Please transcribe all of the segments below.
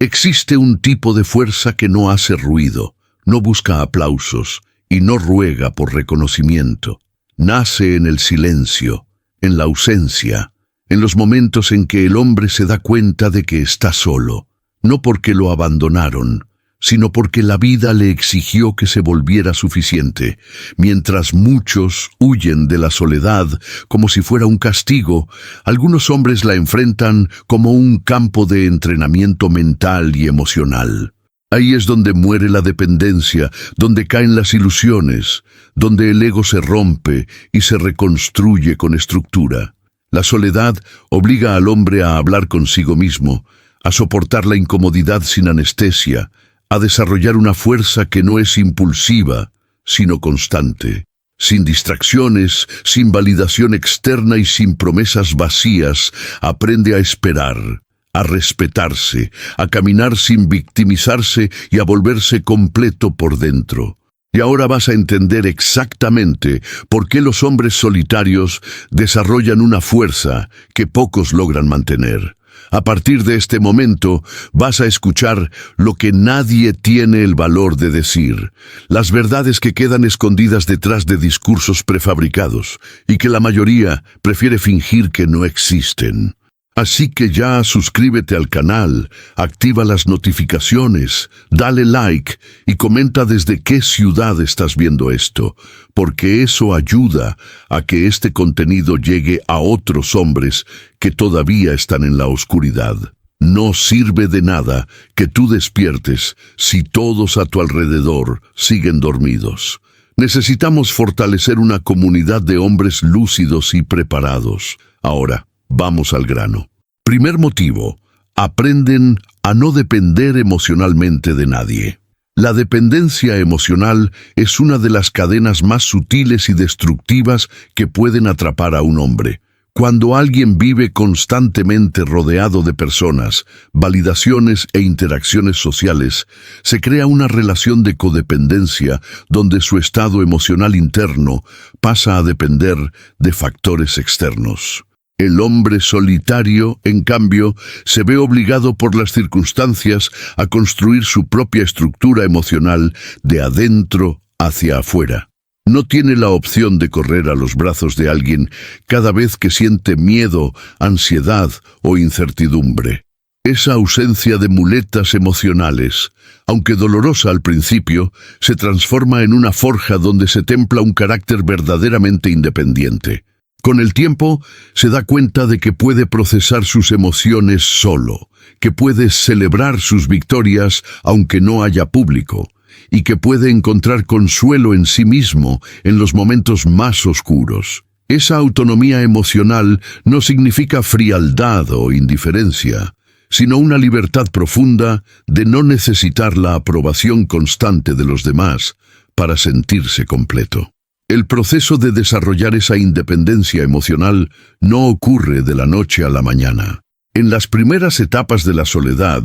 Existe un tipo de fuerza que no hace ruido, no busca aplausos y no ruega por reconocimiento. Nace en el silencio, en la ausencia, en los momentos en que el hombre se da cuenta de que está solo, no porque lo abandonaron, sino porque la vida le exigió que se volviera suficiente. Mientras muchos huyen de la soledad como si fuera un castigo, algunos hombres la enfrentan como un campo de entrenamiento mental y emocional. Ahí es donde muere la dependencia, donde caen las ilusiones, donde el ego se rompe y se reconstruye con estructura. La soledad obliga al hombre a hablar consigo mismo, a soportar la incomodidad sin anestesia, a desarrollar una fuerza que no es impulsiva, sino constante. Sin distracciones, sin validación externa y sin promesas vacías, aprende a esperar, a respetarse, a caminar sin victimizarse y a volverse completo por dentro. Y ahora vas a entender exactamente por qué los hombres solitarios desarrollan una fuerza que pocos logran mantener. A partir de este momento vas a escuchar lo que nadie tiene el valor de decir, las verdades que quedan escondidas detrás de discursos prefabricados y que la mayoría prefiere fingir que no existen. Así que ya suscríbete al canal, activa las notificaciones, dale like y comenta desde qué ciudad estás viendo esto, porque eso ayuda a que este contenido llegue a otros hombres que todavía están en la oscuridad. No sirve de nada que tú despiertes si todos a tu alrededor siguen dormidos. Necesitamos fortalecer una comunidad de hombres lúcidos y preparados. Ahora, vamos al grano. Primer motivo, aprenden a no depender emocionalmente de nadie. La dependencia emocional es una de las cadenas más sutiles y destructivas que pueden atrapar a un hombre. Cuando alguien vive constantemente rodeado de personas, validaciones e interacciones sociales, se crea una relación de codependencia donde su estado emocional interno pasa a depender de factores externos. El hombre solitario, en cambio, se ve obligado por las circunstancias a construir su propia estructura emocional de adentro hacia afuera. No tiene la opción de correr a los brazos de alguien cada vez que siente miedo, ansiedad o incertidumbre. Esa ausencia de muletas emocionales, aunque dolorosa al principio, se transforma en una forja donde se templa un carácter verdaderamente independiente. Con el tiempo, se da cuenta de que puede procesar sus emociones solo, que puede celebrar sus victorias aunque no haya público, y que puede encontrar consuelo en sí mismo en los momentos más oscuros. Esa autonomía emocional no significa frialdad o indiferencia, sino una libertad profunda de no necesitar la aprobación constante de los demás para sentirse completo. El proceso de desarrollar esa independencia emocional no ocurre de la noche a la mañana. En las primeras etapas de la soledad,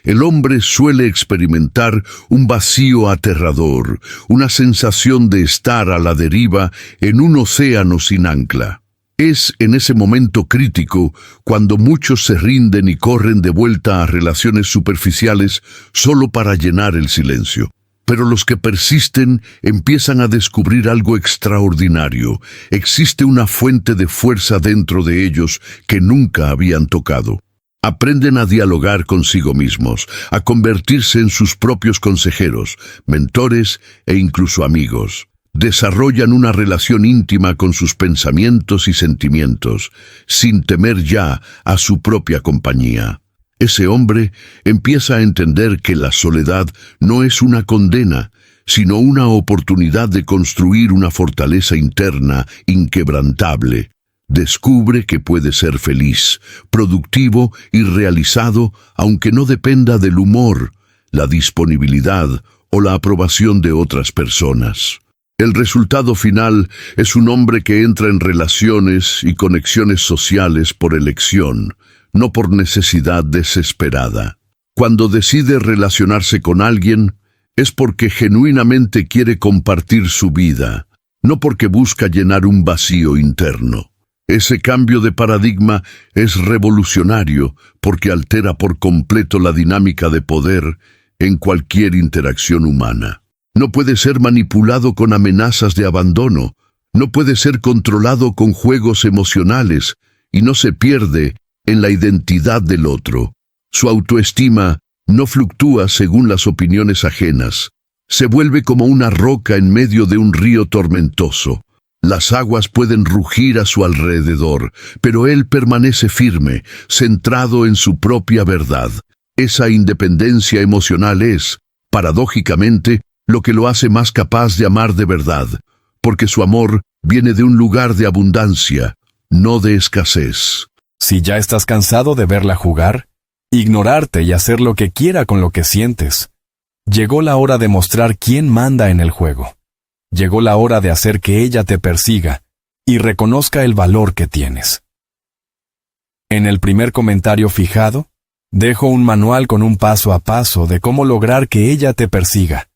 el hombre suele experimentar un vacío aterrador, una sensación de estar a la deriva en un océano sin ancla. Es en ese momento crítico cuando muchos se rinden y corren de vuelta a relaciones superficiales solo para llenar el silencio. Pero los que persisten empiezan a descubrir algo extraordinario. Existe una fuente de fuerza dentro de ellos que nunca habían tocado. Aprenden a dialogar consigo mismos, a convertirse en sus propios consejeros, mentores e incluso amigos. Desarrollan una relación íntima con sus pensamientos y sentimientos, sin temer ya a su propia compañía. Ese hombre empieza a entender que la soledad no es una condena, sino una oportunidad de construir una fortaleza interna inquebrantable. Descubre que puede ser feliz, productivo y realizado, aunque no dependa del humor, la disponibilidad o la aprobación de otras personas. El resultado final es un hombre que entra en relaciones y conexiones sociales por elección, no por necesidad desesperada. Cuando decide relacionarse con alguien, es porque genuinamente quiere compartir su vida, no porque busca llenar un vacío interno. Ese cambio de paradigma es revolucionario porque altera por completo la dinámica de poder en cualquier interacción humana. No puede ser manipulado con amenazas de abandono, no puede ser controlado con juegos emocionales y no se pierde en la identidad del otro. Su autoestima no fluctúa según las opiniones ajenas. Se vuelve como una roca en medio de un río tormentoso. Las aguas pueden rugir a su alrededor, pero él permanece firme, centrado en su propia verdad. Esa independencia emocional es, paradójicamente, lo que lo hace más capaz de amar de verdad, porque su amor viene de un lugar de abundancia, no de escasez. Si ya estás cansado de verla jugar, ignorarte y hacer lo que quiera con lo que sientes, llegó la hora de mostrar quién manda en el juego. Llegó la hora de hacer que ella te persiga y reconozca el valor que tienes. En el primer comentario fijado, dejo un manual con un paso a paso de cómo lograr que ella te persiga.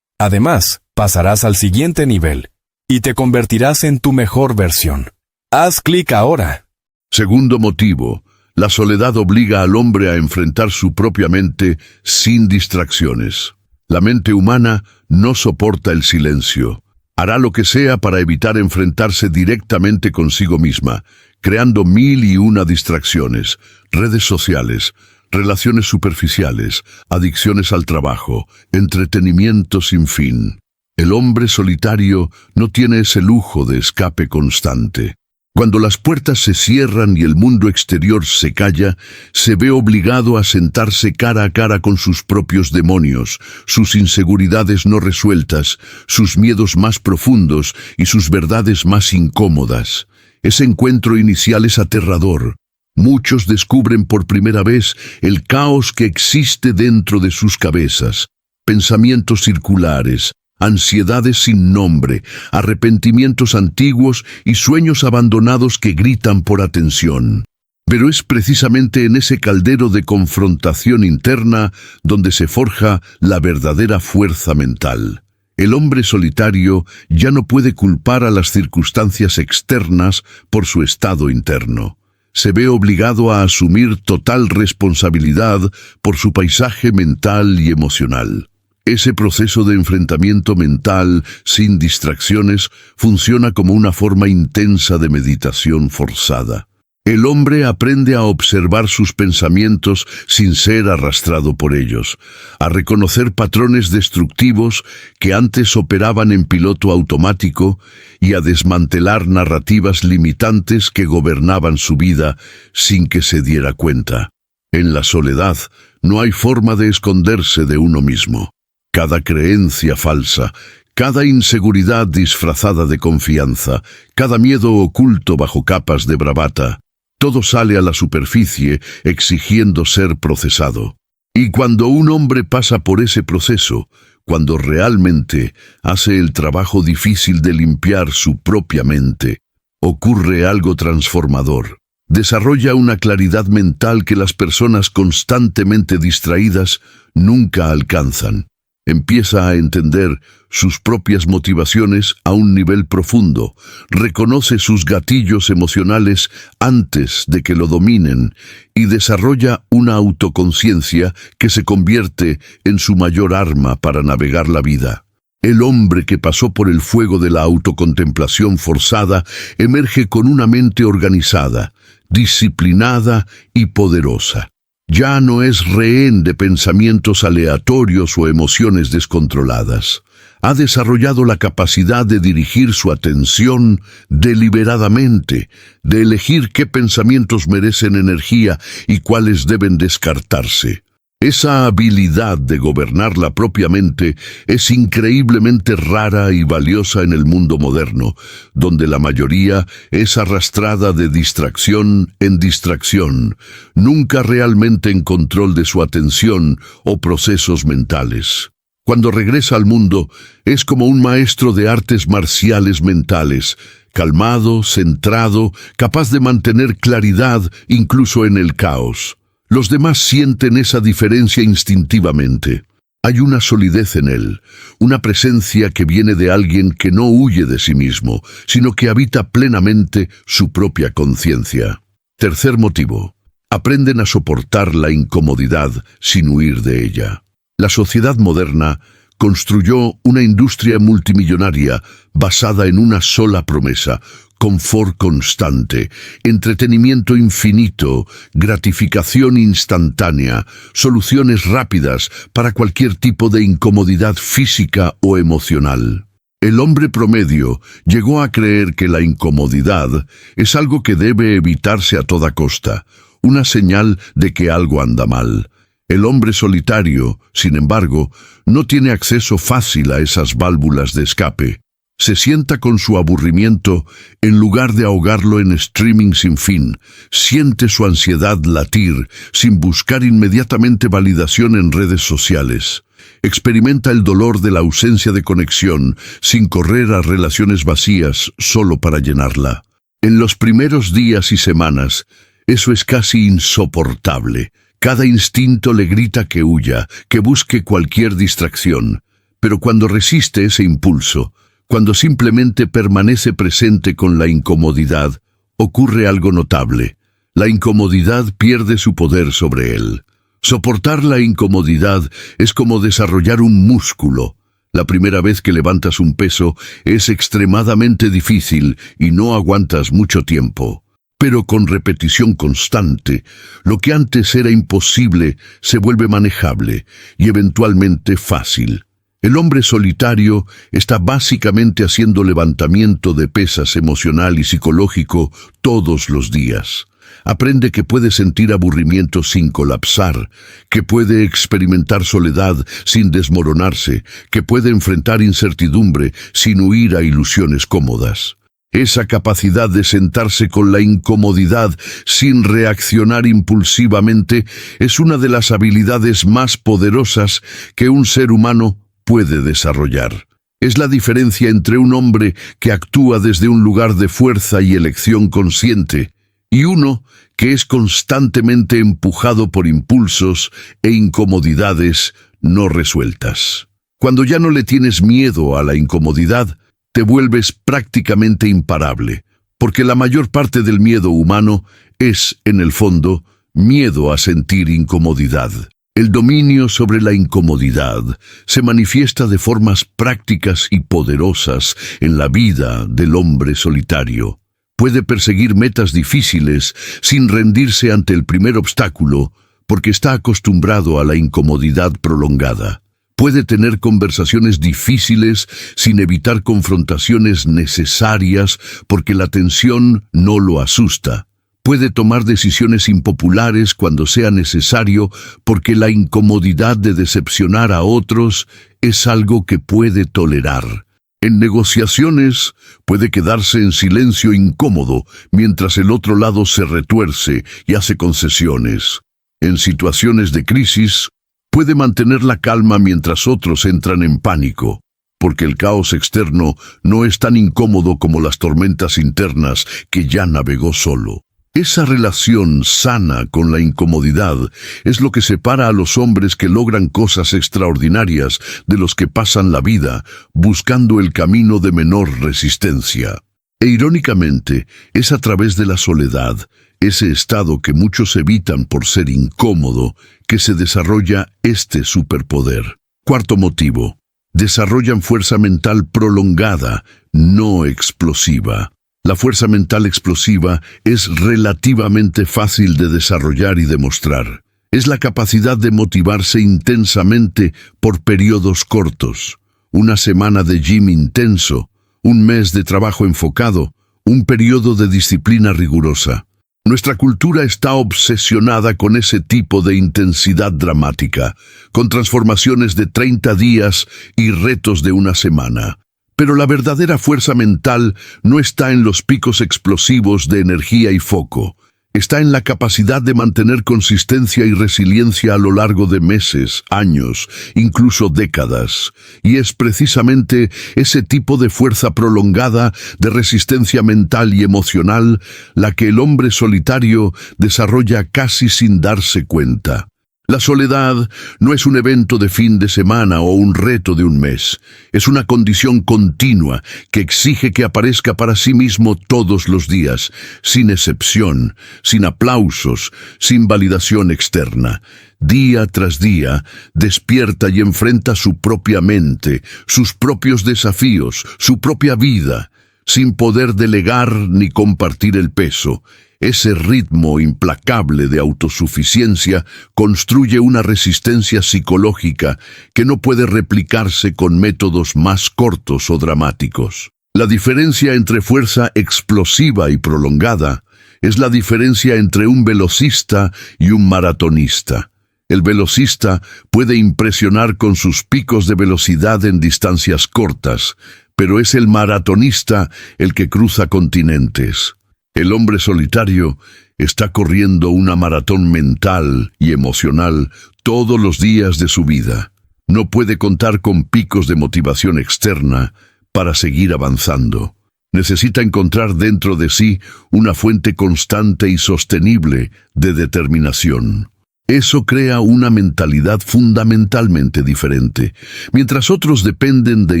Además, pasarás al siguiente nivel y te convertirás en tu mejor versión. Haz clic ahora. Segundo motivo, la soledad obliga al hombre a enfrentar su propia mente sin distracciones. La mente humana no soporta el silencio. Hará lo que sea para evitar enfrentarse directamente consigo misma, creando 1001 distracciones, redes sociales, relaciones superficiales, adicciones al trabajo, entretenimiento sin fin. El hombre solitario no tiene ese lujo de escape constante. Cuando las puertas se cierran y el mundo exterior se calla, se ve obligado a sentarse cara a cara con sus propios demonios, sus inseguridades no resueltas, sus miedos más profundos y sus verdades más incómodas. Ese encuentro inicial es aterrador. Muchos descubren por primera vez el caos que existe dentro de sus cabezas, pensamientos circulares, ansiedades sin nombre, arrepentimientos antiguos y sueños abandonados que gritan por atención. Pero es precisamente en ese caldero de confrontación interna donde se forja la verdadera fuerza mental. El hombre solitario ya no puede culpar a las circunstancias externas por su estado interno. Se ve obligado a asumir total responsabilidad por su paisaje mental y emocional. Ese proceso de enfrentamiento mental, sin distracciones, funciona como una forma intensa de meditación forzada. El hombre aprende a observar sus pensamientos sin ser arrastrado por ellos, a reconocer patrones destructivos que antes operaban en piloto automático y a desmantelar narrativas limitantes que gobernaban su vida sin que se diera cuenta. En la soledad no hay forma de esconderse de uno mismo. Cada creencia falsa, cada inseguridad disfrazada de confianza, cada miedo oculto bajo capas de bravata, todo sale a la superficie exigiendo ser procesado. Y cuando un hombre pasa por ese proceso, cuando realmente hace el trabajo difícil de limpiar su propia mente, ocurre algo transformador. Desarrolla una claridad mental que las personas constantemente distraídas nunca alcanzan. Empieza a entender sus propias motivaciones a un nivel profundo, reconoce sus gatillos emocionales antes de que lo dominen y desarrolla una autoconciencia que se convierte en su mayor arma para navegar la vida. El hombre que pasó por el fuego de la autocontemplación forzada emerge con una mente organizada, disciplinada y poderosa. Ya no es rehén de pensamientos aleatorios o emociones descontroladas. Ha desarrollado la capacidad de dirigir su atención deliberadamente, de elegir qué pensamientos merecen energía y cuáles deben descartarse. Esa habilidad de gobernar la propia mente es increíblemente rara y valiosa en el mundo moderno, donde la mayoría es arrastrada de distracción en distracción, nunca realmente en control de su atención o procesos mentales. Cuando regresa al mundo, es como un maestro de artes marciales mentales, calmado, centrado, capaz de mantener claridad incluso en el caos. Los demás sienten esa diferencia instintivamente. Hay una solidez en él, una presencia que viene de alguien que no huye de sí mismo, sino que habita plenamente su propia conciencia. Tercer motivo. Aprenden a soportar la incomodidad sin huir de ella. La sociedad moderna construyó una industria multimillonaria basada en una sola promesa: confort constante, entretenimiento infinito, gratificación instantánea, soluciones rápidas para cualquier tipo de incomodidad física o emocional. El hombre promedio llegó a creer que la incomodidad es algo que debe evitarse a toda costa, una señal de que algo anda mal. El hombre solitario, sin embargo, no tiene acceso fácil a esas válvulas de escape. Se sienta con su aburrimiento en lugar de ahogarlo en streaming sin fin. Siente su ansiedad latir sin buscar inmediatamente validación en redes sociales. Experimenta el dolor de la ausencia de conexión sin correr a relaciones vacías solo para llenarla. En los primeros días y semanas, eso es casi insoportable. Cada instinto le grita que huya, que busque cualquier distracción. Pero cuando resiste ese impulso, cuando simplemente permanece presente con la incomodidad, ocurre algo notable. La incomodidad pierde su poder sobre él. Soportar la incomodidad es como desarrollar un músculo. La primera vez que levantas un peso es extremadamente difícil y no aguantas mucho tiempo. Pero con repetición constante, lo que antes era imposible se vuelve manejable y eventualmente fácil. El hombre solitario está básicamente haciendo levantamiento de pesas emocional y psicológico todos los días. Aprende que puede sentir aburrimiento sin colapsar, que puede experimentar soledad sin desmoronarse, que puede enfrentar incertidumbre sin huir a ilusiones cómodas. Esa capacidad de sentarse con la incomodidad sin reaccionar impulsivamente es una de las habilidades más poderosas que un ser humano puede desarrollar. Es la diferencia entre un hombre que actúa desde un lugar de fuerza y elección consciente y uno que es constantemente empujado por impulsos e incomodidades no resueltas. Cuando ya no le tienes miedo a la incomodidad, te vuelves prácticamente imparable, porque la mayor parte del miedo humano es, en el fondo, miedo a sentir incomodidad. El dominio sobre la incomodidad se manifiesta de formas prácticas y poderosas en la vida del hombre solitario. Puede perseguir metas difíciles sin rendirse ante el primer obstáculo, porque está acostumbrado a la incomodidad prolongada. Puede tener conversaciones difíciles sin evitar confrontaciones necesarias porque la tensión no lo asusta. Puede tomar decisiones impopulares cuando sea necesario porque la incomodidad de decepcionar a otros es algo que puede tolerar. En negociaciones puede quedarse en silencio incómodo mientras el otro lado se retuerce y hace concesiones. En situaciones de crisis, puede mantener la calma mientras otros entran en pánico, porque el caos externo no es tan incómodo como las tormentas internas que ya navegó solo. Esa relación sana con la incomodidad es lo que separa a los hombres que logran cosas extraordinarias de los que pasan la vida buscando el camino de menor resistencia. E irónicamente, es a través de la soledad, ese estado que muchos evitan por ser incómodo, que se desarrolla este superpoder. Cuarto motivo. Desarrollan fuerza mental prolongada, no explosiva. La fuerza mental explosiva es relativamente fácil de desarrollar y demostrar. Es la capacidad de motivarse intensamente por periodos cortos. Una semana de gym intenso, un mes de trabajo enfocado, un periodo de disciplina rigurosa. Nuestra cultura está obsesionada con ese tipo de intensidad dramática, con transformaciones de 30 días y retos de una semana. Pero la verdadera fuerza mental no está en los picos explosivos de energía y foco. Está en la capacidad de mantener consistencia y resiliencia a lo largo de meses, años, incluso décadas. Y es precisamente ese tipo de fuerza prolongada, de resistencia mental y emocional, la que el hombre solitario desarrolla casi sin darse cuenta. La soledad no es un evento de fin de semana o un reto de un mes. Es una condición continua que exige que aparezca para sí mismo todos los días, sin excepción, sin aplausos, sin validación externa. Día tras día, despierta y enfrenta su propia mente, sus propios desafíos, su propia vida, sin poder delegar ni compartir el peso. Ese ritmo implacable de autosuficiencia construye una resistencia psicológica que no puede replicarse con métodos más cortos o dramáticos. La diferencia entre fuerza explosiva y prolongada es la diferencia entre un velocista y un maratonista. El velocista puede impresionar con sus picos de velocidad en distancias cortas, pero es el maratonista el que cruza continentes. El hombre solitario está corriendo una maratón mental y emocional todos los días de su vida. No puede contar con picos de motivación externa para seguir avanzando. Necesita encontrar dentro de sí una fuente constante y sostenible de determinación. Eso crea una mentalidad fundamentalmente diferente. Mientras otros dependen de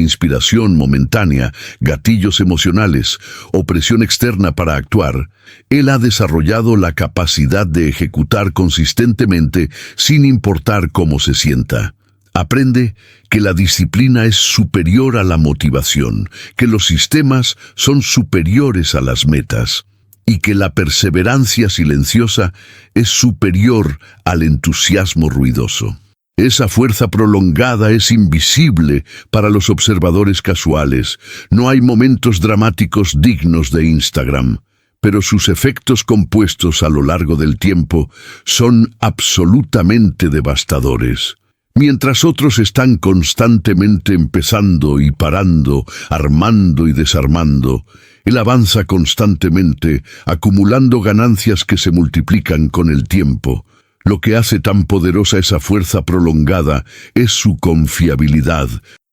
inspiración momentánea, gatillos emocionales o presión externa para actuar, él ha desarrollado la capacidad de ejecutar consistentemente sin importar cómo se sienta. Aprende que la disciplina es superior a la motivación, que los sistemas son superiores a las metas, y que la perseverancia silenciosa es superior al entusiasmo ruidoso. Esa fuerza prolongada es invisible para los observadores casuales. No hay momentos dramáticos dignos de Instagram, pero sus efectos compuestos a lo largo del tiempo son absolutamente devastadores. Mientras otros están constantemente empezando y parando, armando y desarmando, él avanza constantemente, acumulando ganancias que se multiplican con el tiempo. Lo que hace tan poderosa esa fuerza prolongada es su confiabilidad.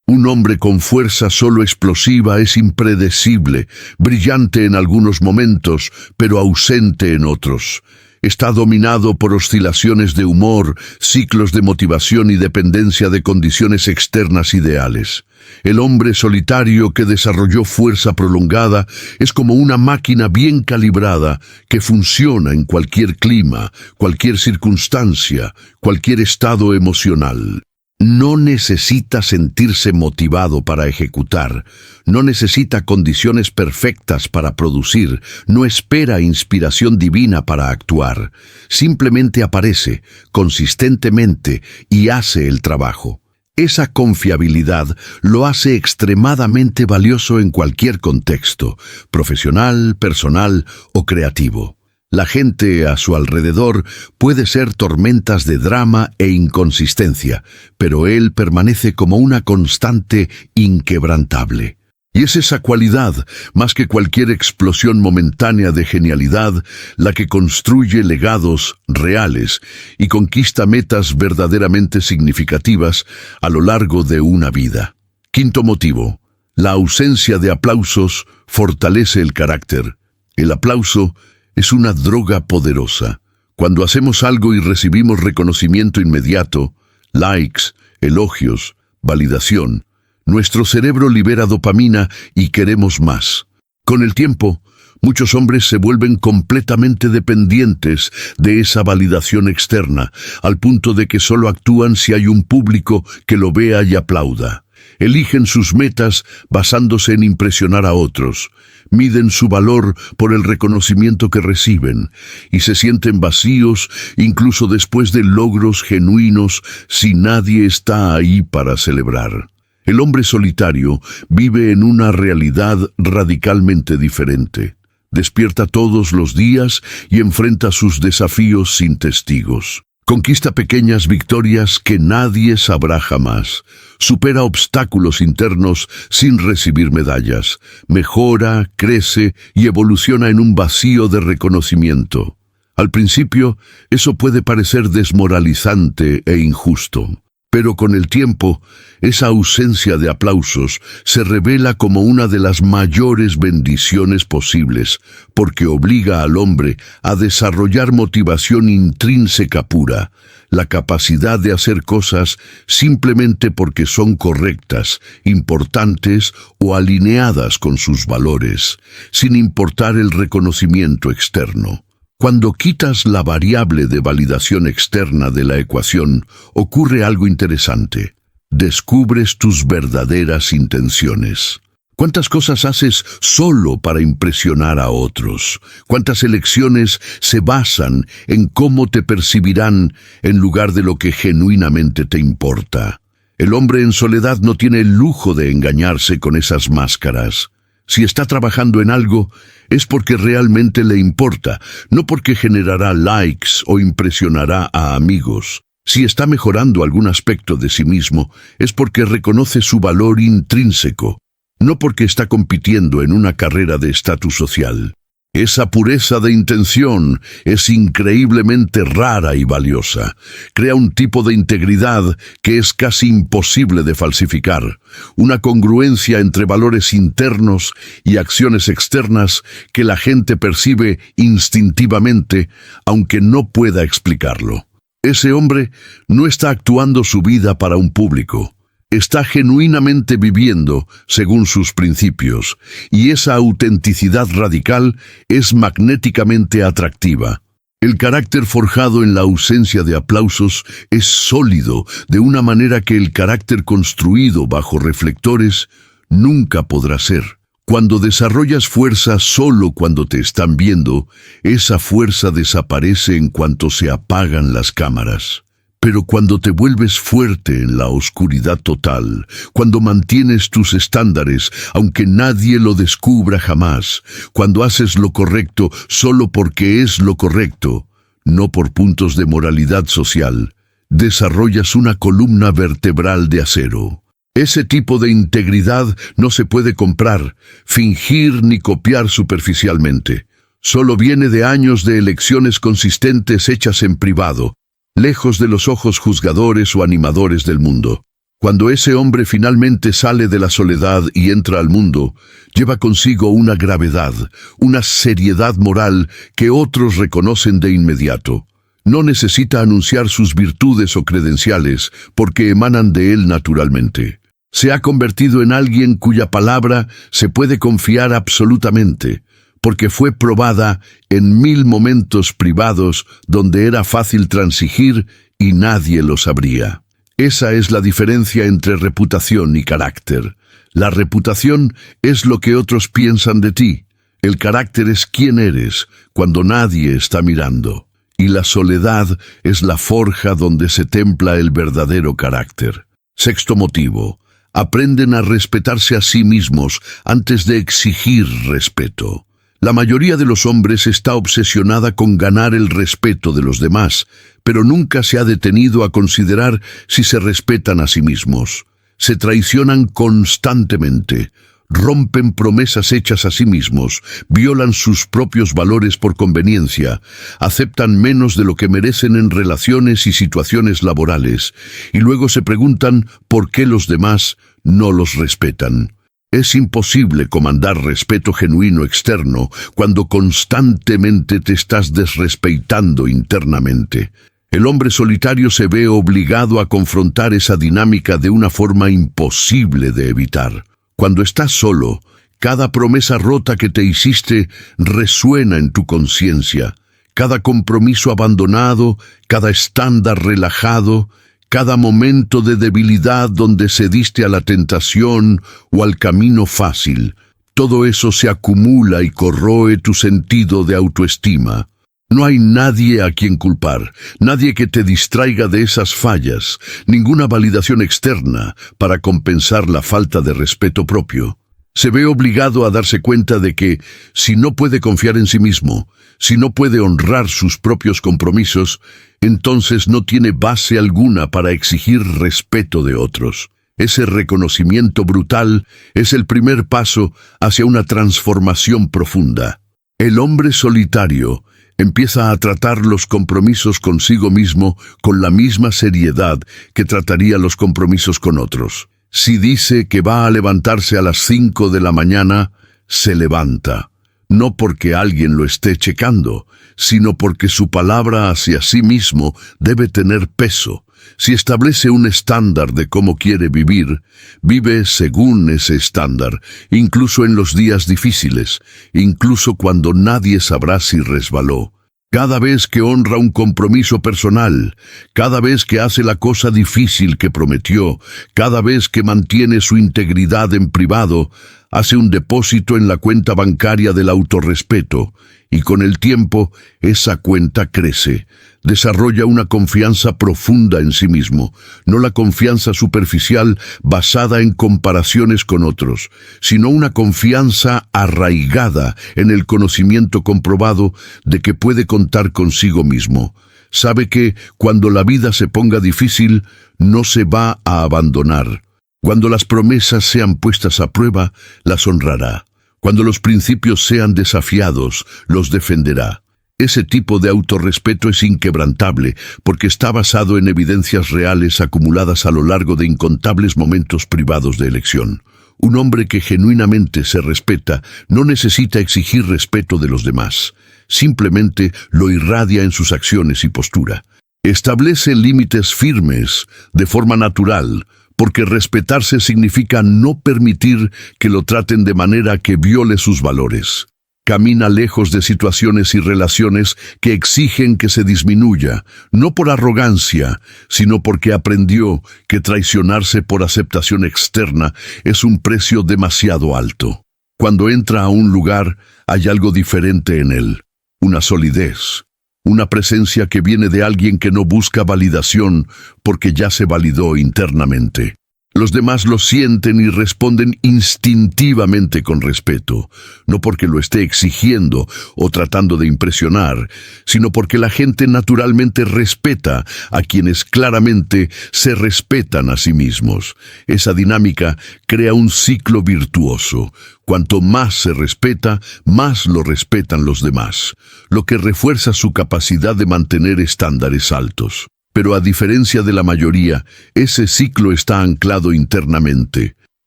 Un hombre con fuerza solo explosiva es impredecible, brillante en algunos momentos, pero ausente en otros. Está dominado por oscilaciones de humor, ciclos de motivación y dependencia de condiciones externas ideales. El hombre solitario que desarrolló fuerza prolongada es como una máquina bien calibrada que funciona en cualquier clima, cualquier circunstancia, cualquier estado emocional. No necesita sentirse motivado para ejecutar, no necesita condiciones perfectas para producir, no espera inspiración divina para actuar. Simplemente aparece consistentemente y hace el trabajo. Esa confiabilidad lo hace extremadamente valioso en cualquier contexto, profesional, personal o creativo. La gente a su alrededor puede ser tormentas de drama e inconsistencia, pero él permanece como una constante inquebrantable. Y es esa cualidad, más que cualquier explosión momentánea de genialidad, la que construye legados reales y conquista metas verdaderamente significativas a lo largo de una vida. Quinto motivo: la ausencia de aplausos fortalece el carácter. El aplauso es una droga poderosa. Cuando hacemos algo y recibimos reconocimiento inmediato, likes, elogios, validación, nuestro cerebro libera dopamina y queremos más. Con el tiempo, muchos hombres se vuelven completamente dependientes de esa validación externa, al punto de que solo actúan si hay un público que lo vea y aplauda. Eligen sus metas basándose en impresionar a otros, miden su valor por el reconocimiento que reciben y se sienten vacíos incluso después de logros genuinos si nadie está ahí para celebrar. El hombre solitario vive en una realidad radicalmente diferente. Despierta todos los días y enfrenta sus desafíos sin testigos. Conquista pequeñas victorias que nadie sabrá jamás. Supera obstáculos internos sin recibir medallas. Mejora, crece y evoluciona en un vacío de reconocimiento. Al principio, eso puede parecer desmoralizante e injusto. Pero con el tiempo, esa ausencia de aplausos se revela como una de las mayores bendiciones posibles, porque obliga al hombre a desarrollar motivación intrínseca pura, la capacidad de hacer cosas simplemente porque son correctas, importantes o alineadas con sus valores, sin importar el reconocimiento externo. Cuando quitas la variable de validación externa de la ecuación, ocurre algo interesante. Descubres tus verdaderas intenciones. ¿Cuántas cosas haces solo para impresionar a otros? ¿Cuántas elecciones se basan en cómo te percibirán en lugar de lo que genuinamente te importa? El hombre en soledad no tiene el lujo de engañarse con esas máscaras. Si está trabajando en algo, es porque realmente le importa, no porque generará likes o impresionará a amigos. Si está mejorando algún aspecto de sí mismo, es porque reconoce su valor intrínseco, no porque está compitiendo en una carrera de estatus social. Esa pureza de intención es increíblemente rara y valiosa. Crea un tipo de integridad que es casi imposible de falsificar, una congruencia entre valores internos y acciones externas que la gente percibe instintivamente, aunque no pueda explicarlo. Ese hombre no está actuando su vida para un público. Está genuinamente viviendo según sus principios, y esa autenticidad radical es magnéticamente atractiva. El carácter forjado en la ausencia de aplausos es sólido de una manera que el carácter construido bajo reflectores nunca podrá ser. Cuando desarrollas fuerza solo cuando te están viendo, esa fuerza desaparece en cuanto se apagan las cámaras. Pero cuando te vuelves fuerte en la oscuridad total, cuando mantienes tus estándares, aunque nadie lo descubra jamás, cuando haces lo correcto solo porque es lo correcto, no por puntos de moralidad social, desarrollas una columna vertebral de acero. Ese tipo de integridad no se puede comprar, fingir ni copiar superficialmente. Solo viene de años de elecciones consistentes hechas en privado, lejos de los ojos juzgadores o animadores del mundo. Cuando ese hombre finalmente sale de la soledad y entra al mundo, lleva consigo una gravedad, una seriedad moral que otros reconocen de inmediato. No necesita anunciar sus virtudes o credenciales, porque emanan de él naturalmente. Se ha convertido en alguien cuya palabra se puede confiar absolutamente, porque fue probada en 1000 momentos privados donde era fácil transigir y nadie lo sabría. Esa es la diferencia entre reputación y carácter. La reputación es lo que otros piensan de ti. El carácter es quién eres cuando nadie está mirando. Y la soledad es la forja donde se templa el verdadero carácter. Sexto motivo. Aprenden a respetarse a sí mismos antes de exigir respeto. La mayoría de los hombres está obsesionada con ganar el respeto de los demás, pero nunca se ha detenido a considerar si se respetan a sí mismos. Se traicionan constantemente, rompen promesas hechas a sí mismos, violan sus propios valores por conveniencia, aceptan menos de lo que merecen en relaciones y situaciones laborales, y luego se preguntan por qué los demás no los respetan. Es imposible comandar respeto genuino externo cuando constantemente te estás desrespeitando internamente. El hombre solitario se ve obligado a confrontar esa dinámica de una forma imposible de evitar. Cuando estás solo, cada promesa rota que te hiciste resuena en tu conciencia. Cada compromiso abandonado, cada estándar relajado, cada momento de debilidad donde cediste a la tentación o al camino fácil, todo eso se acumula y corroe tu sentido de autoestima. No hay nadie a quien culpar, nadie que te distraiga de esas fallas, ninguna validación externa para compensar la falta de respeto propio. Se ve obligado a darse cuenta de que, si no puede confiar en sí mismo, si no puede honrar sus propios compromisos, entonces no tiene base alguna para exigir respeto de otros. Ese reconocimiento brutal es el primer paso hacia una transformación profunda. El hombre solitario empieza a tratar los compromisos consigo mismo con la misma seriedad que trataría los compromisos con otros. Si dice que va a levantarse a las 5 de la mañana, se levanta. no porque alguien lo esté checando, sino porque su palabra hacia sí mismo debe tener peso. Si establece un estándar de cómo quiere vivir, vive según ese estándar, incluso en los días difíciles, incluso cuando nadie sabrá si resbaló. Cada vez que honra un compromiso personal, cada vez que hace la cosa difícil que prometió, cada vez que mantiene su integridad en privado, hace un depósito en la cuenta bancaria del autorrespeto, y con el tiempo esa cuenta crece. Desarrolla una confianza profunda en sí mismo, no la confianza superficial basada en comparaciones con otros, sino una confianza arraigada en el conocimiento comprobado de que puede contar consigo mismo. Sabe que, cuando la vida se ponga difícil, no se va a abandonar. Cuando las promesas sean puestas a prueba, las honrará. Cuando los principios sean desafiados, los defenderá. Ese tipo de autorrespeto es inquebrantable porque está basado en evidencias reales acumuladas a lo largo de incontables momentos privados de elección. Un hombre que genuinamente se respeta no necesita exigir respeto de los demás. Simplemente lo irradia en sus acciones y postura. Establece límites firmes de forma natural, porque respetarse significa no permitir que lo traten de manera que viole sus valores. Camina lejos de situaciones y relaciones que exigen que se disminuya, no por arrogancia, sino porque aprendió que traicionarse por aceptación externa es un precio demasiado alto. Cuando entra a un lugar, hay algo diferente en él, una solidez, una presencia que viene de alguien que no busca validación porque ya se validó internamente. Los demás lo sienten y responden instintivamente con respeto, no porque lo esté exigiendo o tratando de impresionar, sino porque la gente naturalmente respeta a quienes claramente se respetan a sí mismos. Esa dinámica crea un ciclo virtuoso. Cuanto más se respeta, más lo respetan los demás, lo que refuerza su capacidad de mantener estándares altos. Pero a diferencia de la mayoría, ese ciclo está anclado internamente,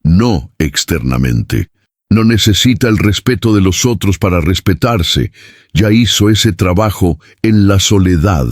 no externamente. No necesita el respeto de los otros para respetarse. Ya hizo ese trabajo en la soledad.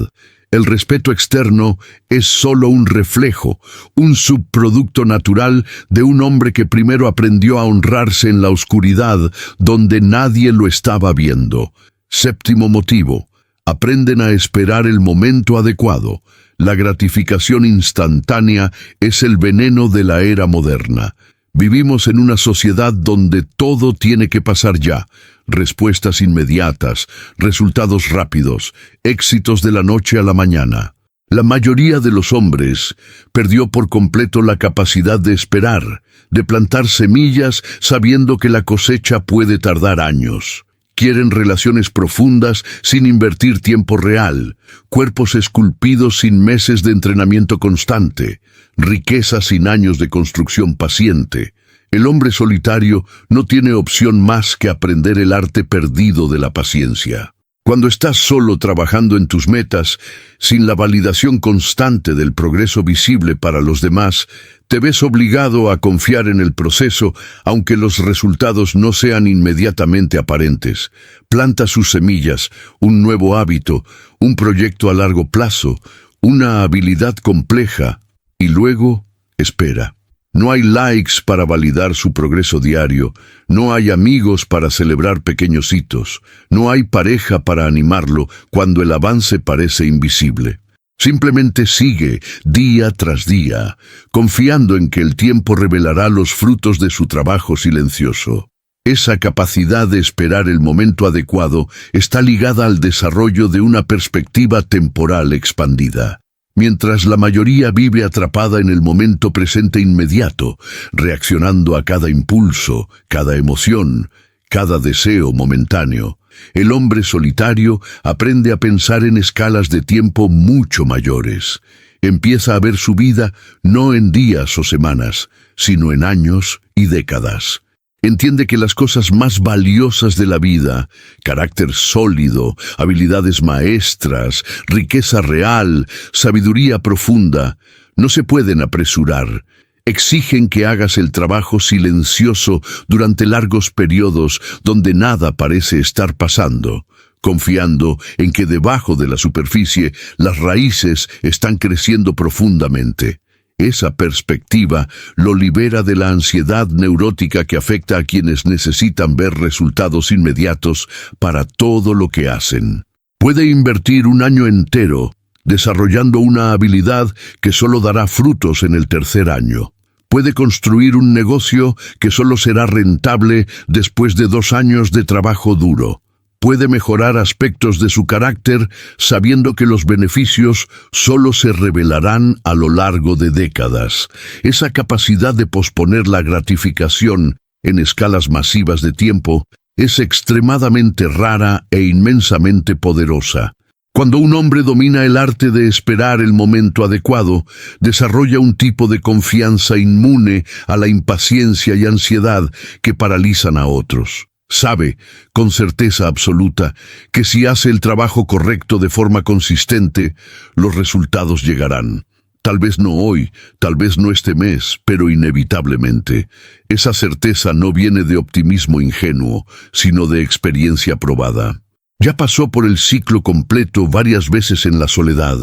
El respeto externo es solo un reflejo, un subproducto natural de un hombre que primero aprendió a honrarse en la oscuridad, donde nadie lo estaba viendo. Séptimo motivo. Aprenden a esperar el momento adecuado. La gratificación instantánea es el veneno de la era moderna. Vivimos en una sociedad donde todo tiene que pasar ya. Respuestas inmediatas, resultados rápidos, éxitos de la noche a la mañana. La mayoría de los hombres perdió por completo la capacidad de esperar, de plantar semillas sabiendo que la cosecha puede tardar años. Quieren relaciones profundas sin invertir tiempo real, cuerpos esculpidos sin meses de entrenamiento constante, riqueza sin años de construcción paciente. El hombre solitario no tiene opción más que aprender el arte perdido de la paciencia. Cuando estás solo trabajando en tus metas, sin la validación constante del progreso visible para los demás, te ves obligado a confiar en el proceso, aunque los resultados no sean inmediatamente aparentes. Planta sus semillas, un nuevo hábito, un proyecto a largo plazo, una habilidad compleja, y luego espera. No hay likes para validar su progreso diario, no hay amigos para celebrar pequeños hitos, no hay pareja para animarlo cuando el avance parece invisible. Simplemente sigue día tras día, confiando en que el tiempo revelará los frutos de su trabajo silencioso. Esa capacidad de esperar el momento adecuado está ligada al desarrollo de una perspectiva temporal expandida. Mientras la mayoría vive atrapada en el momento presente inmediato, reaccionando a cada impulso, cada emoción, cada deseo momentáneo, el hombre solitario aprende a pensar en escalas de tiempo mucho mayores. Empieza a ver su vida no en días o semanas, sino en años y décadas. Entiende que las cosas más valiosas de la vida, carácter sólido, habilidades maestras, riqueza real, sabiduría profunda, no se pueden apresurar. Exigen que hagas el trabajo silencioso durante largos periodos donde nada parece estar pasando, confiando en que debajo de la superficie las raíces están creciendo profundamente. Esa perspectiva lo libera de la ansiedad neurótica que afecta a quienes necesitan ver resultados inmediatos para todo lo que hacen. Puede invertir un año entero desarrollando una habilidad que solo dará frutos en el tercer año. Puede construir un negocio que solo será rentable después de 2 años de trabajo duro. Puede mejorar aspectos de su carácter sabiendo que los beneficios solo se revelarán a lo largo de décadas. Esa capacidad de posponer la gratificación en escalas masivas de tiempo es extremadamente rara e inmensamente poderosa. Cuando un hombre domina el arte de esperar el momento adecuado, desarrolla un tipo de confianza inmune a la impaciencia y ansiedad que paralizan a otros. Sabe, con certeza absoluta, que si hace el trabajo correcto de forma consistente, los resultados llegarán. Tal vez no hoy, tal vez no este mes, pero inevitablemente. Esa certeza no viene de optimismo ingenuo, sino de experiencia probada. Ya pasó por el ciclo completo varias veces en la soledad.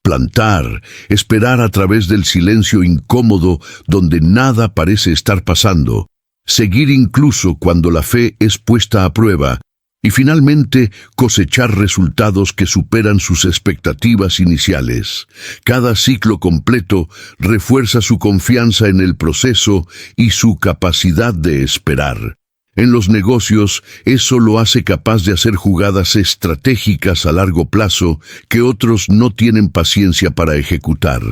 Plantar, esperar a través del silencio incómodo donde nada parece estar pasando. Seguir incluso cuando la fe es puesta a prueba. Y finalmente cosechar resultados que superan sus expectativas iniciales. Cada ciclo completo refuerza su confianza en el proceso y su capacidad de esperar. En los negocios, eso lo hace capaz de hacer jugadas estratégicas a largo plazo que otros no tienen paciencia para ejecutar.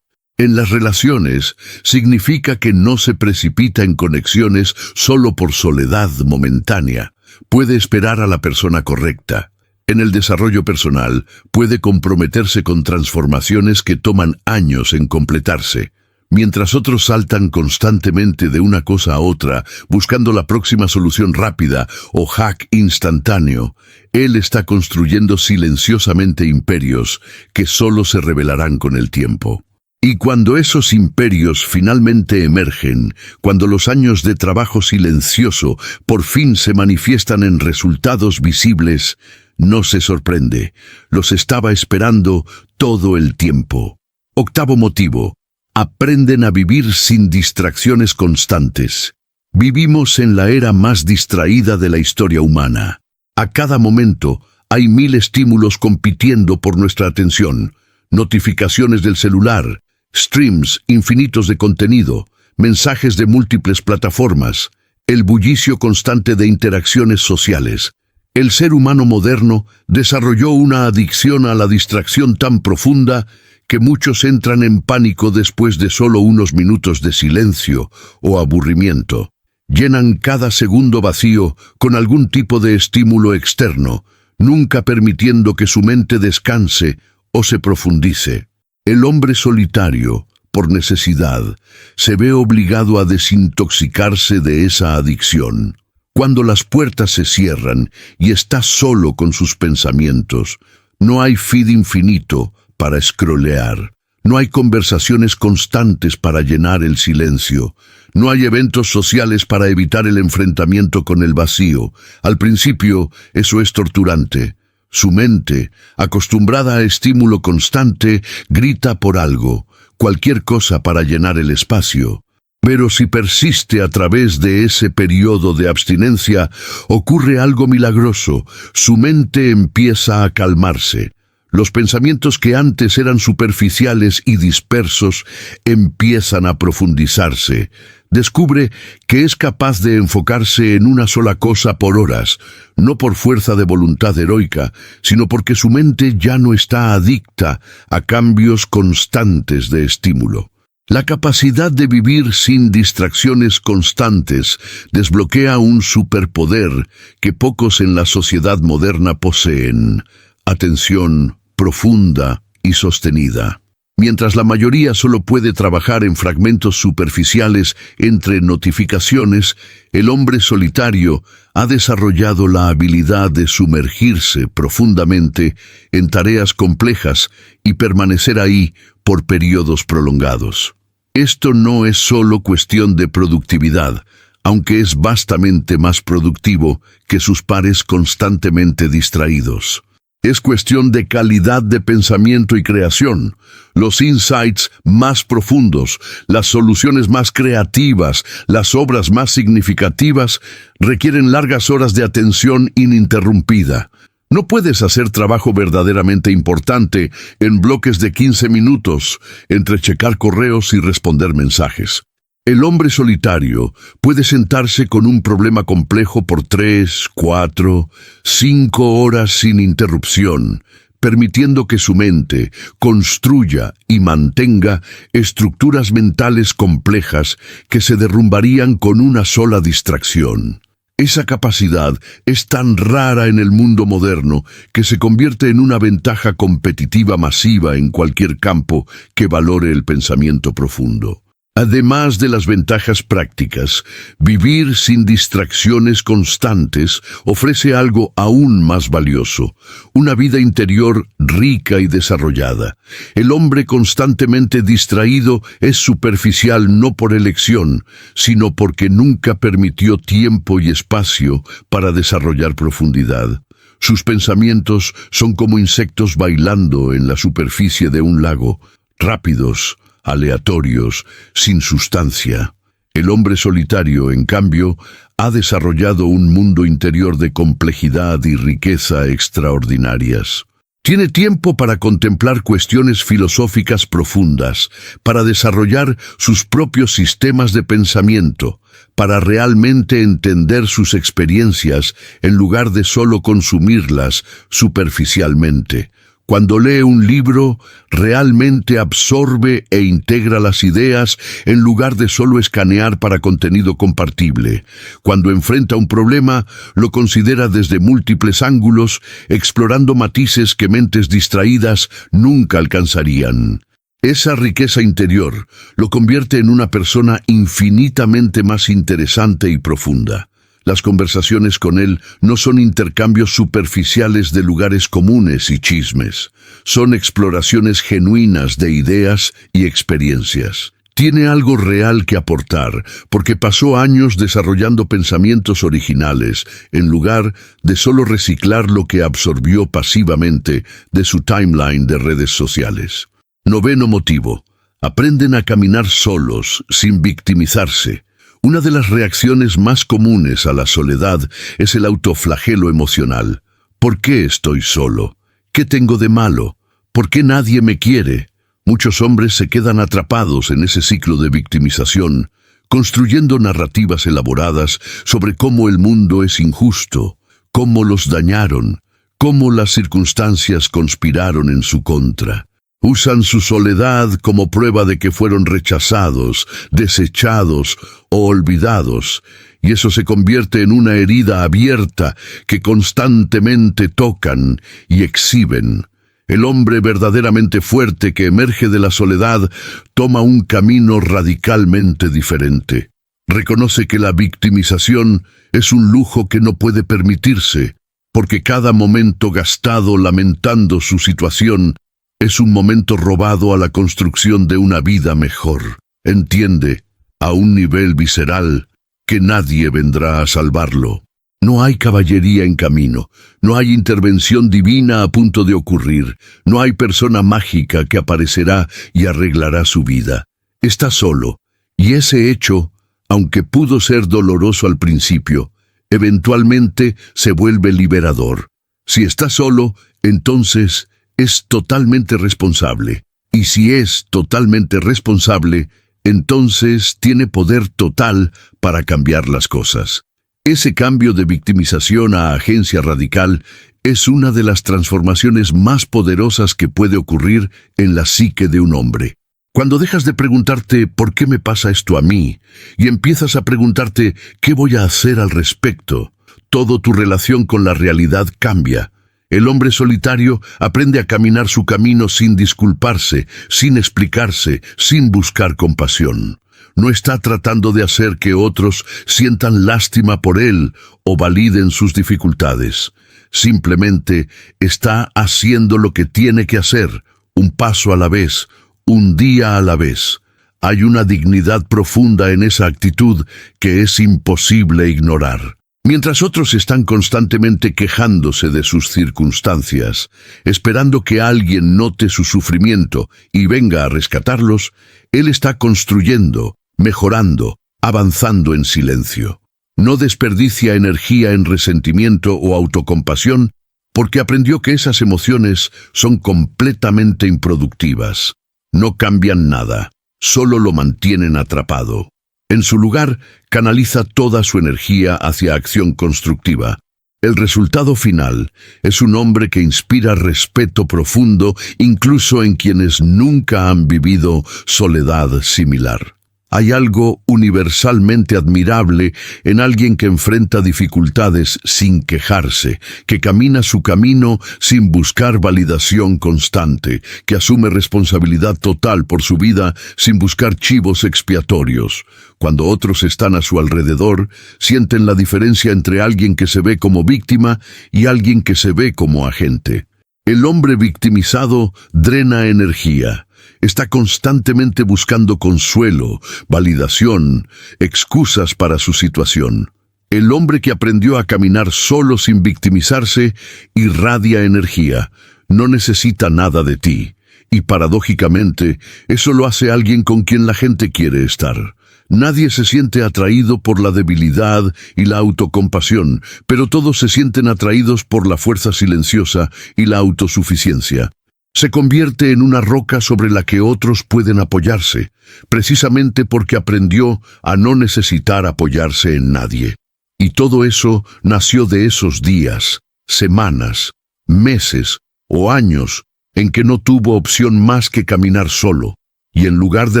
En las relaciones, significa que no se precipita en conexiones solo por soledad momentánea. Puede esperar a la persona correcta. En el desarrollo personal, puede comprometerse con transformaciones que toman años en completarse. Mientras otros saltan constantemente de una cosa a otra, buscando la próxima solución rápida o hack instantáneo, él está construyendo silenciosamente imperios que solo se revelarán con el tiempo. Y cuando esos imperios finalmente emergen, cuando los años de trabajo silencioso por fin se manifiestan en resultados visibles, no se sorprende, los estaba esperando todo el tiempo. Octavo motivo. Aprenden a vivir sin distracciones constantes. Vivimos en la era más distraída de la historia humana. A cada momento hay 1000 estímulos compitiendo por nuestra atención. Notificaciones del celular, streams infinitos de contenido, mensajes de múltiples plataformas, el bullicio constante de interacciones sociales. El ser humano moderno desarrolló una adicción a la distracción tan profunda que muchos entran en pánico después de solo unos minutos de silencio o aburrimiento. Llenan cada segundo vacío con algún tipo de estímulo externo, nunca permitiendo que su mente descanse o se profundice. El hombre solitario, por necesidad, se ve obligado a desintoxicarse de esa adicción. Cuando las puertas se cierran y está solo con sus pensamientos, no hay feed infinito para scrollear. No hay conversaciones constantes para llenar el silencio. No hay eventos sociales para evitar el enfrentamiento con el vacío. Al principio, eso es torturante. Su mente, acostumbrada a estímulo constante, grita por algo, cualquier cosa para llenar el espacio. Pero si persiste a través de ese periodo de abstinencia, ocurre algo milagroso. Su mente empieza a calmarse. Los pensamientos que antes eran superficiales y dispersos empiezan a profundizarse. Descubre que es capaz de enfocarse en una sola cosa por horas, no por fuerza de voluntad heroica, sino porque su mente ya no está adicta a cambios constantes de estímulo. La capacidad de vivir sin distracciones constantes desbloquea un superpoder que pocos en la sociedad moderna poseen: atención profunda y sostenida. Mientras la mayoría solo puede trabajar en fragmentos superficiales entre notificaciones, el hombre solitario ha desarrollado la habilidad de sumergirse profundamente en tareas complejas y permanecer ahí por periodos prolongados. Esto no es solo cuestión de productividad, aunque es vastamente más productivo que sus pares constantemente distraídos. Es cuestión de calidad de pensamiento y creación. Los insights más profundos, las soluciones más creativas, las obras más significativas requieren largas horas de atención ininterrumpida. No puedes hacer trabajo verdaderamente importante en bloques de 15 minutos entre checar correos y responder mensajes. El hombre solitario puede sentarse con un problema complejo por 3, 4, 5 horas sin interrupción, permitiendo que su mente construya y mantenga estructuras mentales complejas que se derrumbarían con una sola distracción. Esa capacidad es tan rara en el mundo moderno que se convierte en una ventaja competitiva masiva en cualquier campo que valore el pensamiento profundo. Además de las ventajas prácticas, vivir sin distracciones constantes ofrece algo aún más valioso, una vida interior rica y desarrollada. El hombre constantemente distraído es superficial no por elección, sino porque nunca permitió tiempo y espacio para desarrollar profundidad. Sus pensamientos son como insectos bailando en la superficie de un lago, rápidos, aleatorios, sin sustancia. El hombre solitario, en cambio, ha desarrollado un mundo interior de complejidad y riqueza extraordinarias. Tiene tiempo para contemplar cuestiones filosóficas profundas, para desarrollar sus propios sistemas de pensamiento, para realmente entender sus experiencias en lugar de solo consumirlas superficialmente. Cuando lee un libro, realmente absorbe e integra las ideas en lugar de solo escanear para contenido compartible. Cuando enfrenta un problema, lo considera desde múltiples ángulos, explorando matices que mentes distraídas nunca alcanzarían. Esa riqueza interior lo convierte en una persona infinitamente más interesante y profunda. Las conversaciones con él no son intercambios superficiales de lugares comunes y chismes. Son exploraciones genuinas de ideas y experiencias. Tiene algo real que aportar, porque pasó años desarrollando pensamientos originales, en lugar de solo reciclar lo que absorbió pasivamente de su timeline de redes sociales. Noveno motivo. Aprenden a caminar solos, sin victimizarse. Una de las reacciones más comunes a la soledad es el autoflagelo emocional. ¿Por qué estoy solo? ¿Qué tengo de malo? ¿Por qué nadie me quiere? Muchos hombres se quedan atrapados en ese ciclo de victimización, construyendo narrativas elaboradas sobre cómo el mundo es injusto, cómo los dañaron, cómo las circunstancias conspiraron en su contra. Usan su soledad como prueba de que fueron rechazados, desechados o olvidados, y eso se convierte en una herida abierta que constantemente tocan y exhiben. El hombre verdaderamente fuerte que emerge de la soledad toma un camino radicalmente diferente. Reconoce que la victimización es un lujo que no puede permitirse, porque cada momento gastado lamentando su situación es un momento robado a la construcción de una vida mejor. Entiende, a un nivel visceral, que nadie vendrá a salvarlo. No hay caballería en camino, no hay intervención divina a punto de ocurrir, no hay persona mágica que aparecerá y arreglará su vida. Está solo, y ese hecho, aunque pudo ser doloroso al principio, eventualmente se vuelve liberador. Si está solo, entonces es totalmente responsable. Y si es totalmente responsable, entonces tiene poder total para cambiar las cosas. Ese cambio de victimización a agencia radical es una de las transformaciones más poderosas que puede ocurrir en la psique de un hombre. Cuando dejas de preguntarte ¿por qué me pasa esto a mí? Y empiezas a preguntarte ¿qué voy a hacer al respecto? Todo tu relación con la realidad cambia. El hombre solitario aprende a caminar su camino sin disculparse, sin explicarse, sin buscar compasión. No está tratando de hacer que otros sientan lástima por él o validen sus dificultades. Simplemente está haciendo lo que tiene que hacer, un paso a la vez, un día a la vez. Hay una dignidad profunda en esa actitud que es imposible ignorar. Mientras otros están constantemente quejándose de sus circunstancias, esperando que alguien note su sufrimiento y venga a rescatarlos, él está construyendo, mejorando, avanzando en silencio. No desperdicia energía en resentimiento o autocompasión porque aprendió que esas emociones son completamente improductivas. No cambian nada, solo lo mantienen atrapado. En su lugar, canaliza toda su energía hacia acción constructiva. El resultado final es un hombre que inspira respeto profundo incluso en quienes nunca han vivido soledad similar. Hay algo universalmente admirable en alguien que enfrenta dificultades sin quejarse, que camina su camino sin buscar validación constante, que asume responsabilidad total por su vida sin buscar chivos expiatorios. Cuando otros están a su alrededor, sienten la diferencia entre alguien que se ve como víctima y alguien que se ve como agente. El hombre victimizado drena energía. Está constantemente buscando consuelo, validación, excusas para su situación. El hombre que aprendió a caminar solo sin victimizarse irradia energía, no necesita nada de ti. Y paradójicamente, eso lo hace alguien con quien la gente quiere estar. Nadie se siente atraído por la debilidad y la autocompasión, pero todos se sienten atraídos por la fuerza silenciosa y la autosuficiencia. Se convierte en una roca sobre la que otros pueden apoyarse, precisamente porque aprendió a no necesitar apoyarse en nadie. Y todo eso nació de esos días, semanas, meses o años en que no tuvo opción más que caminar solo, y en lugar de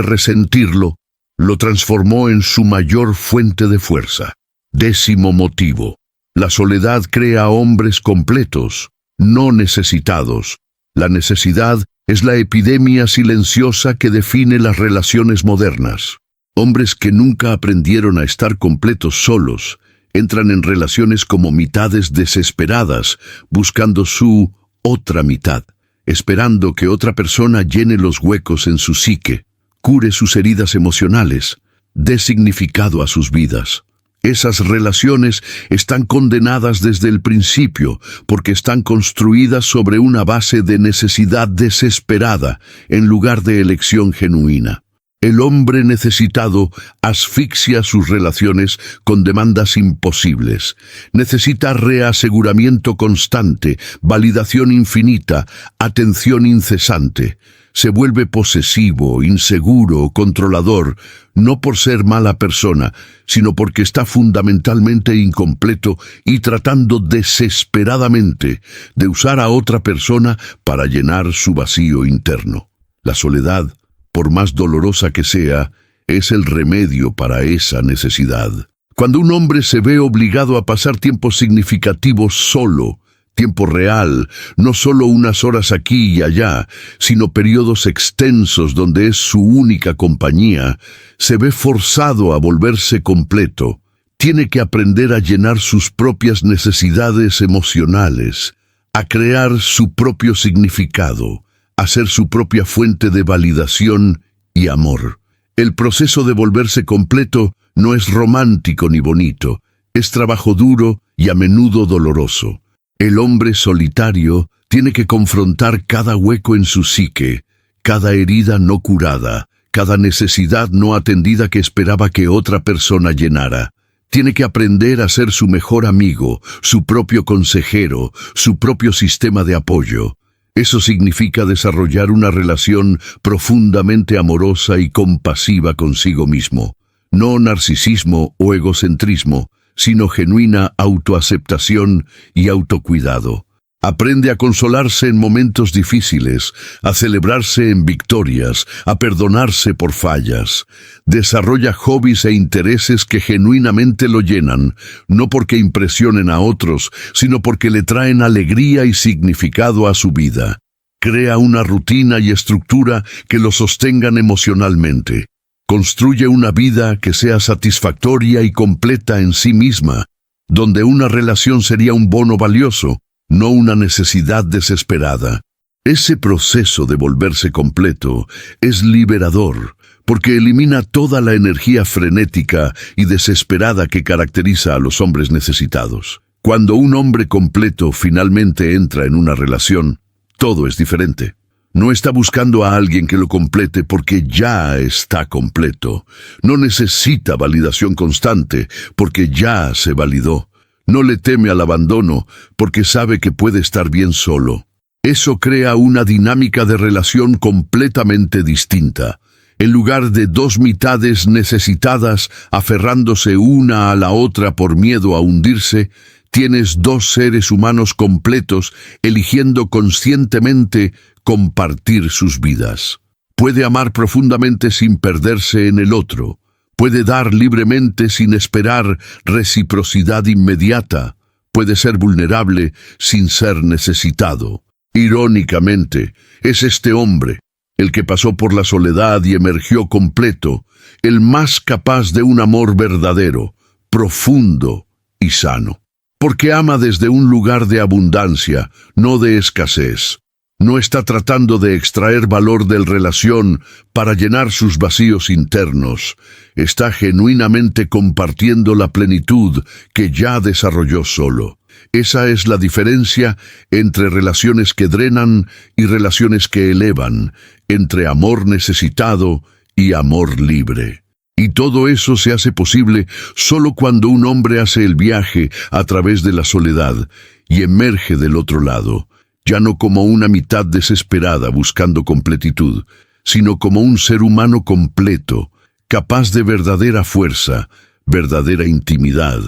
resentirlo, lo transformó en su mayor fuente de fuerza. 10º motivo. La soledad crea hombres completos, no necesitados. La necesidad es la epidemia silenciosa que define las relaciones modernas. Hombres que nunca aprendieron a estar completos solos, entran en relaciones como mitades desesperadas, buscando su otra mitad, esperando que otra persona llene los huecos en su psique, cure sus heridas emocionales, dé significado a sus vidas. Esas relaciones están condenadas desde el principio porque están construidas sobre una base de necesidad desesperada en lugar de elección genuina. El hombre necesitado asfixia sus relaciones con demandas imposibles. Necesita reaseguramiento constante, validación infinita, atención incesante. Se vuelve posesivo, inseguro, controlador, no por ser mala persona, sino porque está fundamentalmente incompleto y tratando desesperadamente de usar a otra persona para llenar su vacío interno. La soledad, por más dolorosa que sea, es el remedio para esa necesidad. Cuando un hombre se ve obligado a pasar tiempos significativos solo, tiempo real, no solo unas horas aquí y allá, sino periodos extensos donde es su única compañía, se ve forzado a volverse completo. Tiene que aprender a llenar sus propias necesidades emocionales, a crear su propio significado, a ser su propia fuente de validación y amor. El proceso de volverse completo no es romántico ni bonito, es trabajo duro y a menudo doloroso. El hombre solitario tiene que confrontar cada hueco en su psique, cada herida no curada, cada necesidad no atendida que esperaba que otra persona llenara. Tiene que aprender a ser su mejor amigo, su propio consejero, su propio sistema de apoyo. Eso significa desarrollar una relación profundamente amorosa y compasiva consigo mismo. No narcisismo o egocentrismo, sino genuina autoaceptación y autocuidado. Aprende a consolarse en momentos difíciles, a celebrarse en victorias, a perdonarse por fallas. Desarrolla hobbies e intereses que genuinamente lo llenan, no porque impresionen a otros, sino porque le traen alegría y significado a su vida. Crea una rutina y estructura que lo sostengan emocionalmente. Construye una vida que sea satisfactoria y completa en sí misma, donde una relación sería un bono valioso, no una necesidad desesperada. Ese proceso de volverse completo es liberador, porque elimina toda la energía frenética y desesperada que caracteriza a los hombres necesitados. Cuando un hombre completo finalmente entra en una relación, todo es diferente. No está buscando a alguien que lo complete porque ya está completo. No necesita validación constante porque ya se validó. No le teme al abandono porque sabe que puede estar bien solo. Eso crea una dinámica de relación completamente distinta. En lugar de dos mitades necesitadas aferrándose una a la otra por miedo a hundirse, tienes dos seres humanos completos eligiendo conscientemente compartir sus vidas. Puede amar profundamente sin perderse en el otro. Puede dar libremente sin esperar reciprocidad inmediata. Puede ser vulnerable sin ser necesitado. Irónicamente, es este hombre, el que pasó por la soledad y emergió completo, el más capaz de un amor verdadero, profundo y sano. Porque ama desde un lugar de abundancia, no de escasez. No está tratando de extraer valor de la relación para llenar sus vacíos internos. Está genuinamente compartiendo la plenitud que ya desarrolló solo. Esa es la diferencia entre relaciones que drenan y relaciones que elevan, entre amor necesitado y amor libre. Y todo eso se hace posible solo cuando un hombre hace el viaje a través de la soledad y emerge del otro lado, ya no como una mitad desesperada buscando completitud, sino como un ser humano completo, capaz de verdadera fuerza, verdadera intimidad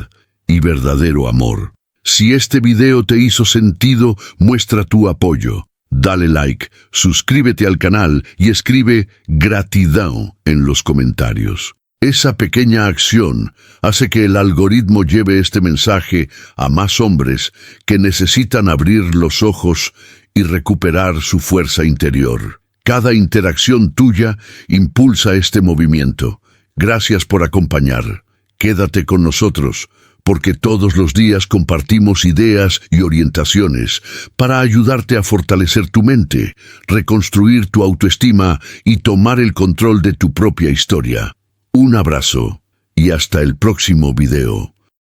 y verdadero amor. Si este video te hizo sentido, muestra tu apoyo. Dale like, suscríbete al canal y escribe gratitud en los comentarios. Esa pequeña acción hace que el algoritmo lleve este mensaje a más hombres que necesitan abrir los ojos y recuperar su fuerza interior. Cada interacción tuya impulsa este movimiento. Gracias por acompañar. Quédate con nosotros, porque todos los días compartimos ideas y orientaciones para ayudarte a fortalecer tu mente, reconstruir tu autoestima y tomar el control de tu propia historia. Un abrazo y hasta el próximo video.